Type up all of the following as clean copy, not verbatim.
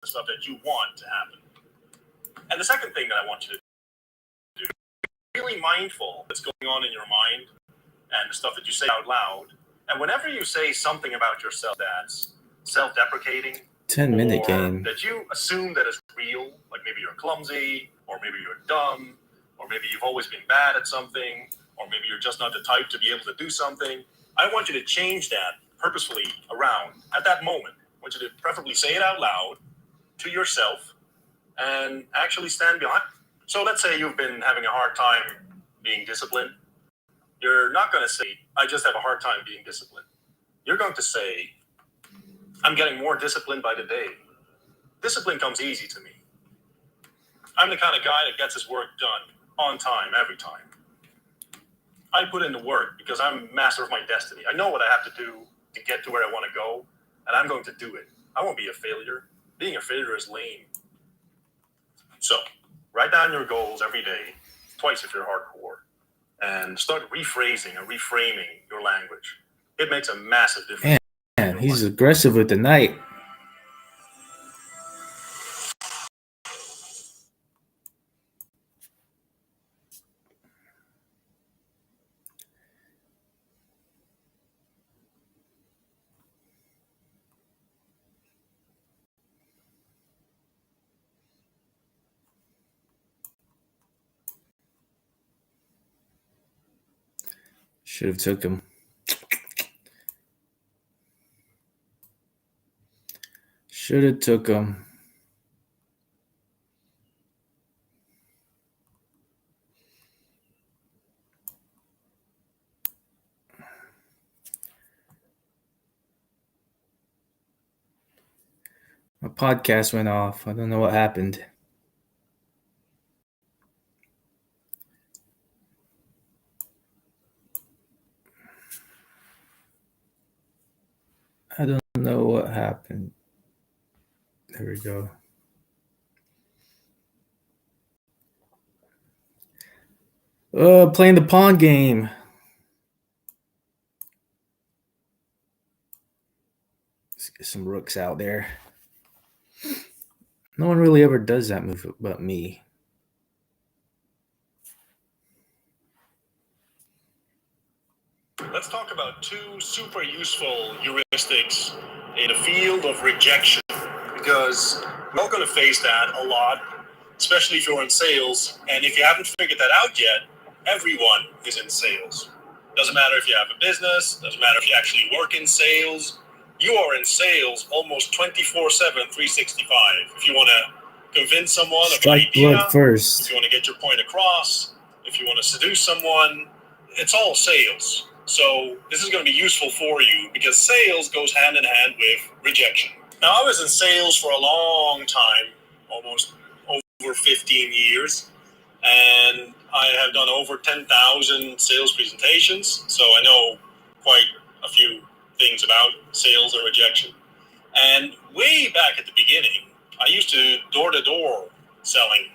the stuff that you want to happen. And the second thing that I want you to do, be really mindful what's going on in your mind and the stuff that you say out loud. And whenever you say something about yourself that's self-deprecating, 10-minute game, that you assume that is real, like maybe you're clumsy, or maybe you're dumb, or maybe you've always been bad at something, or maybe you're just not the type to be able to do something, I want you to change that purposefully around at that moment. I want you to preferably say it out loud to yourself and actually stand behind. So let's say you've been having a hard time being disciplined. You're not going to say, I just have a hard time being disciplined. You're going to say, I'm getting more disciplined by the day. Discipline comes easy to me. I'm the kind of guy that gets his work done on time, every time. I put in the work because I'm master of my destiny. I know what I have to do to get to where I want to go, and I'm going to do it. I won't be a failure. Being a failure is lame. So, write down your goals every day, twice if you're hardcore, and start rephrasing and reframing your language. It makes a massive difference. Man, he's aggressive with the knight. Should have took him. Should have took him. My podcast went off. I don't know what happened. I don't know what happened. There we go. Playing the pawn game. Let's get some rooks out there. No one really ever does that move but me. Let's talk about two super useful heuristics in the field of rejection, because we're all going to face that a lot, especially if you're in sales. And if you haven't figured that out yet, everyone is in sales. Doesn't matter if you have a business, doesn't matter if you actually work in sales. You are in sales almost 24/7, 365. If you want to convince someone of an idea, first. if you want to get your point across, if you want to seduce someone, it's all sales. So this is going to be useful for you because sales goes hand in hand with rejection. Now, I was in sales for a long time, almost over 15 years, and I have done over 10,000 sales presentations, so I know quite a few things about sales and rejection. And way back at the beginning, I used to door-to-door selling,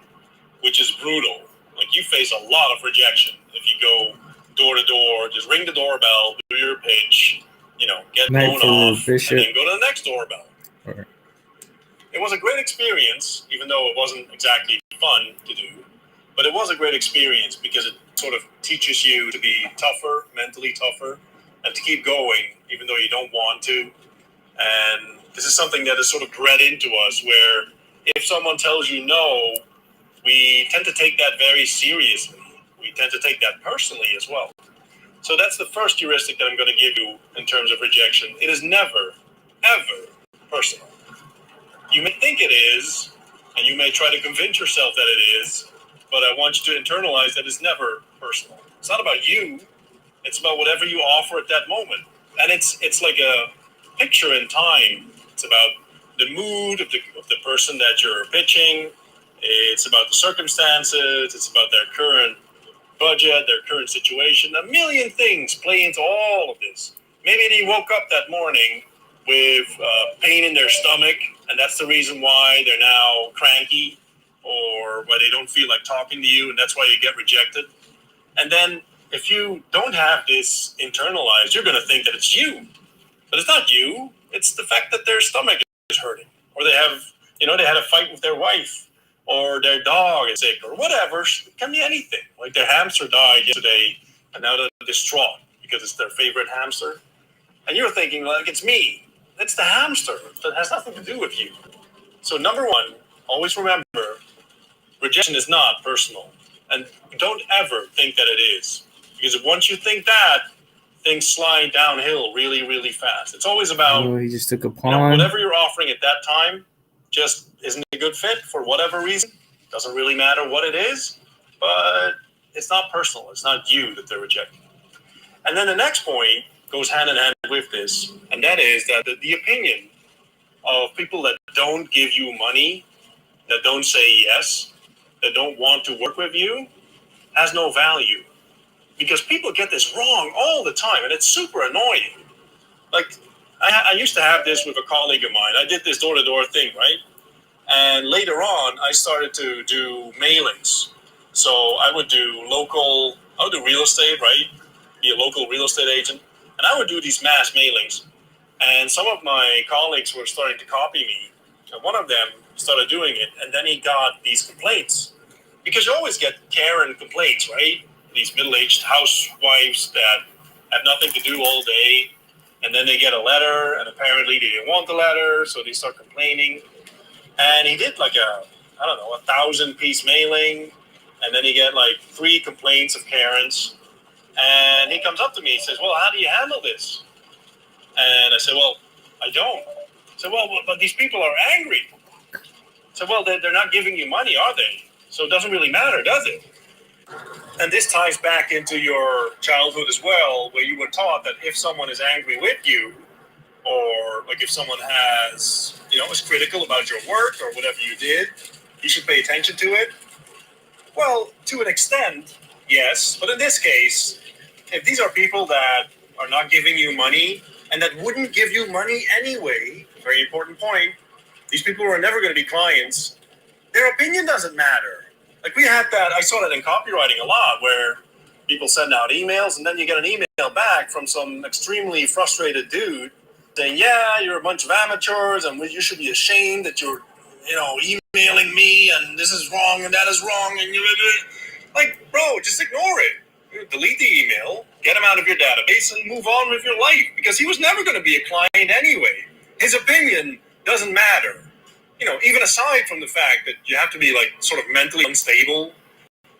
which is brutal. Like, you face a lot of rejection if you go door-to-door, just ring the doorbell, do your pitch, get blown off, and then go to the next doorbell. Right. It was a great experience, even though it wasn't exactly fun to do. But it was a great experience because it sort of teaches you to be tougher, mentally tougher, and to keep going, even though you don't want to. And this is something that is sort of bred into us, where if someone tells you no, we tend to take that very seriously. We tend to take that personally as well. So that's the first heuristic that I'm going to give you in terms of rejection. It is never, ever personal. You may think it is, and you may try to convince yourself that it is, but I want you to internalize that it's never personal. It's not about you. It's about whatever you offer at that moment. And it's like a picture in time. It's about the mood of the person that you're pitching. It's about the circumstances. It's about their current budget, their current situation. A million things play into all of this. Maybe they woke up that morning with pain in their stomach, and that's the reason why they're now cranky, or why they don't feel like talking to you, and that's why you get rejected. And then if you don't have this internalized, you're going to think that it's you. But it's not you. It's the fact that their stomach is hurting, or they have They had a fight with their wife, or their dog is sick, or whatever. It can be anything. Like their hamster died yesterday, and now they're distraught because it's their favorite hamster. And you're thinking, like, it's me. It's the hamster. That has nothing to do with you. So, number one, always remember rejection is not personal. And don't ever think that it is. Because once you think that, things slide downhill really, really fast. It's always about, Oh, he just took a pawn. Whatever you're offering at that time just isn't a good fit for whatever reason. Doesn't really matter what it is, but it's not personal. It's not you that they're rejecting. And then the next point goes hand in hand with this, and that is that the opinion of people that don't give you money, that don't say yes, that don't want to work with you, has no value. Because people get this wrong all the time, and it's super annoying. Like, I used to have this with a colleague of mine. I did this door-to-door thing, right? And later on, I started to do mailings. So I would do real estate, right? Be a local real estate agent. And I would do these mass mailings. And some of my colleagues were starting to copy me. And one of them started doing it, and then he got these complaints. Because you always get Karen complaints, right? These middle-aged housewives that have nothing to do all day, and then they get a letter, and apparently they didn't want the letter, so they start complaining. And he did like 1,000-piece mailing, and then he get like 3 complaints of Karens. And he comes up to me and says, well, how do you handle this? And I said, well, I don't. I said, well, but these people are angry. I said, well, they're not giving you money, are they? So it doesn't really matter, does it? And this ties back into your childhood as well, where you were taught that if someone is angry with you, or like if someone is critical about your work or whatever you did, you should pay attention to it. Well, to an extent, yes. But in this case, if these are people that are not giving you money and that wouldn't give you money anyway, very important point, these people are never going to be clients. Their opinion doesn't matter. Like I saw that in copywriting a lot, where people send out emails and then you get an email back from some extremely frustrated dude saying, yeah, you're a bunch of amateurs and you should be ashamed that you're, emailing me and this is wrong and that is wrong. And like, bro, just ignore it. Delete the email, get him out of your database and move on with your life, because he was never going to be a client anyway. His opinion doesn't matter. Even aside from the fact that you have to be like sort of mentally unstable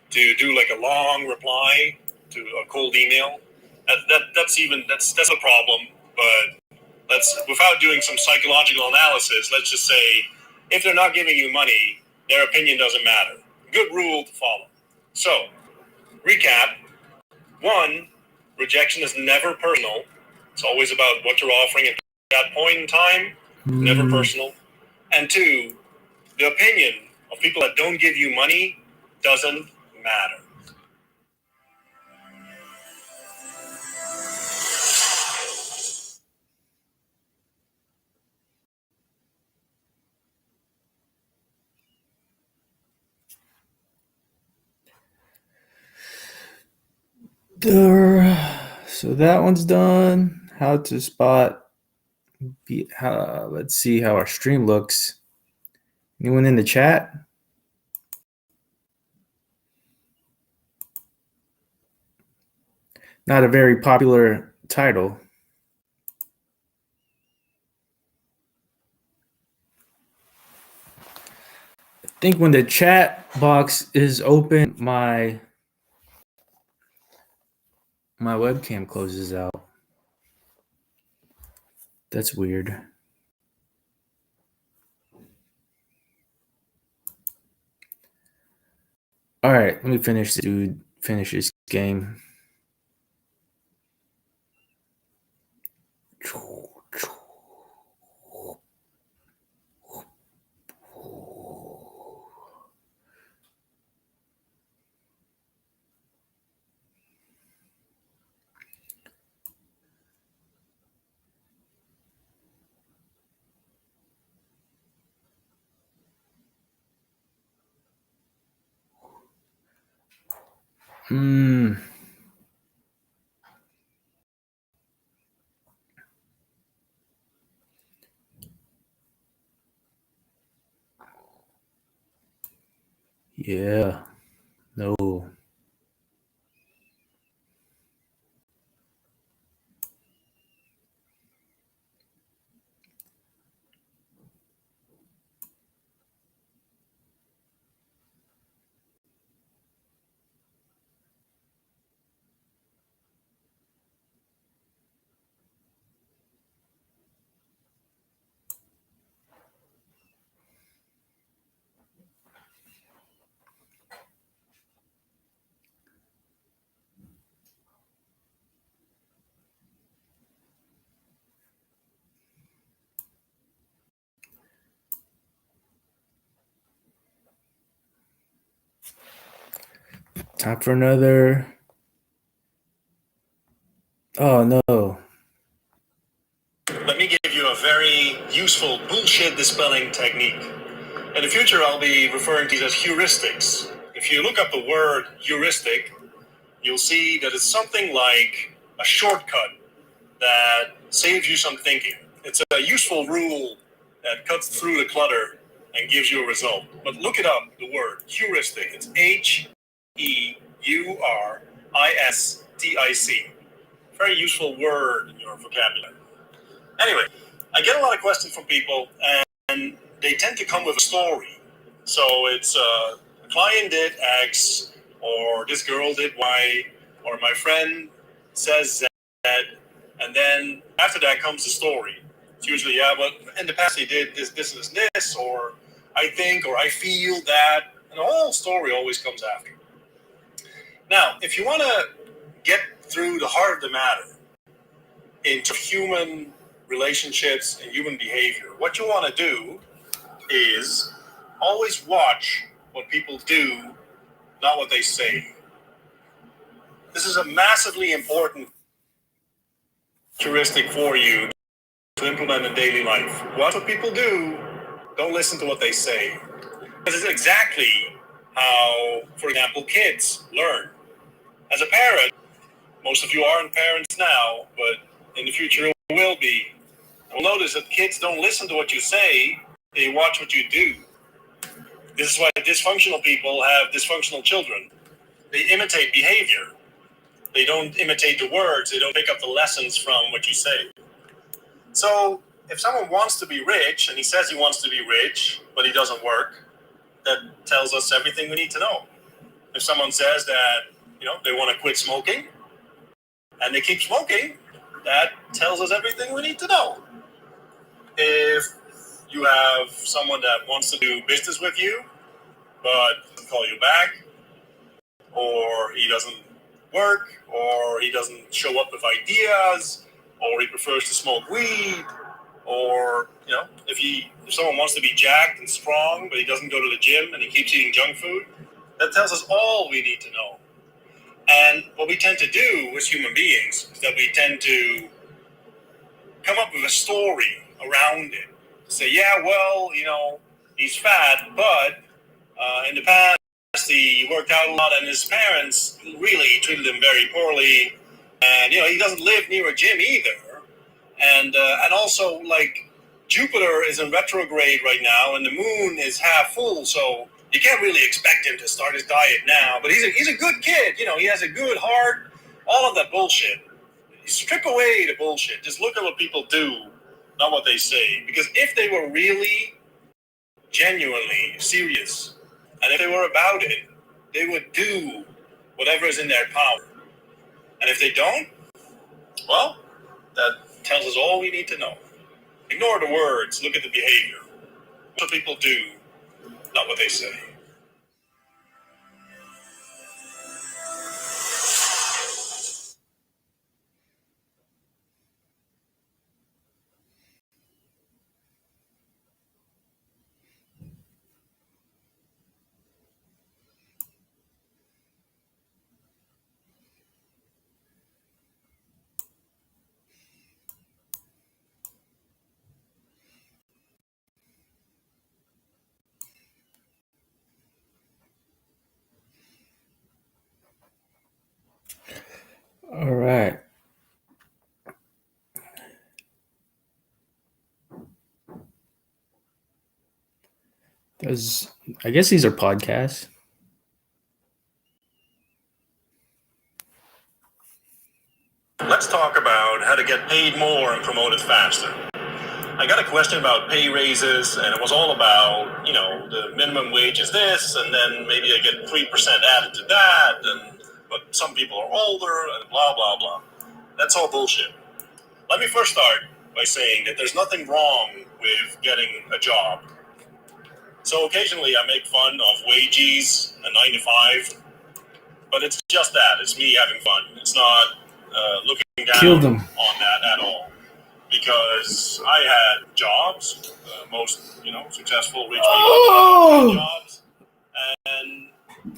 to do like a long reply to a cold email, that's a problem. But without doing some psychological analysis, let's just say if they're not giving you money, their opinion doesn't matter. Good rule to follow. So, recap. 1, rejection is never personal. It's always about what you're offering at that point in time. Never personal. And 2, the opinion of people that don't give you money doesn't matter. So that one's done. How to spot. Let's see how our stream looks. Anyone in the chat? Not a very popular title. I think when the chat box is open, my webcam closes out. That's weird. All right, let me finish this game. Yeah. No. Time for another. Oh no. Let me give you a very useful bullshit dispelling technique. In the future, I'll be referring to these as heuristics. If you look up the word heuristic, you'll see that it's something like a shortcut that saves you some thinking. It's a useful rule that cuts through the clutter and gives you a result. But look it up, the word heuristic. It's HEURISTIC. Very useful word in your vocabulary. Anyway, I get a lot of questions from people, and they tend to come with a story. So it's a client did X, or this girl did Y, or my friend says Z, and then after that comes the story. It's usually, yeah, but in the past they did this, or I think, or I feel that, and the whole story always comes after. Now, if you want to get through the heart of the matter into human relationships and human behavior, what you want to do is always watch what people do, not what they say. This is a massively important heuristic for you to implement in daily life. Watch what people do, don't listen to what they say. This is exactly how, for example, kids learn. As a parent, most of you aren't parents now, but in the future will be. You'll notice that kids don't listen to what you say, they watch what you do. This is why dysfunctional people have dysfunctional children. They imitate behavior. They don't imitate the words. They don't pick up the lessons from what you say. So if someone wants to be rich and he says he wants to be rich, but he doesn't work, that tells us everything we need to know. If someone says that, they want to quit smoking and they keep smoking, that tells us everything we need to know. If you have someone that wants to do business with you, but doesn't call you back, or he doesn't work, or he doesn't show up with ideas, or he prefers to smoke weed, or if someone wants to be jacked and strong, but he doesn't go to the gym and he keeps eating junk food, that tells us all we need to know. And what we tend to do as human beings is that we tend to come up with a story around it. Say, yeah, well, he's fat, but in the past he worked out a lot, and his parents really treated him very poorly. And he doesn't live near a gym either. And also, like, Jupiter is in retrograde right now, and the moon is half full, so you can't really expect him to start his diet now. But he's a good kid. He has a good heart. All of that bullshit. Strip away the bullshit. Just look at what people do, not what they say. Because if they were really, genuinely serious, and if they were about it, they would do whatever is in their power. And if they don't, well, that tells us all we need to know. Ignore the words, look at the behavior. What people do, not what they say. All right. I guess these are podcasts. Let's talk about how to get paid more and promoted faster. I got a question about pay raises, and it was all about, the minimum wage is this, and then maybe I get 3% added to that, but some people are older, and blah, blah, blah. That's all bullshit. Let me first start by saying that there's nothing wrong with getting a job. So occasionally I make fun of wages, a 9 to 5, but it's just that. It's me having fun. It's not looking Killed down him. on that at all. Because I had jobs, most successful rich people have jobs, and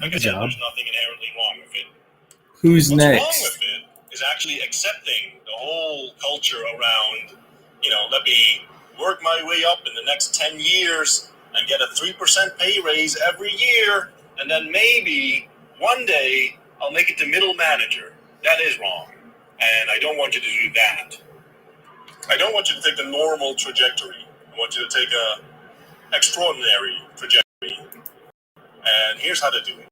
like I said, there's nothing inherently wrong with it. Who's What's next? wrong with it is actually accepting the whole culture around, let me work my way up in the next 10 years and get a 3% pay raise every year, and then maybe one day I'll make it to middle manager. That is wrong, and I don't want you to do that. I don't want you to take the normal trajectory. I want you to take a extraordinary trajectory. And here's how to do it.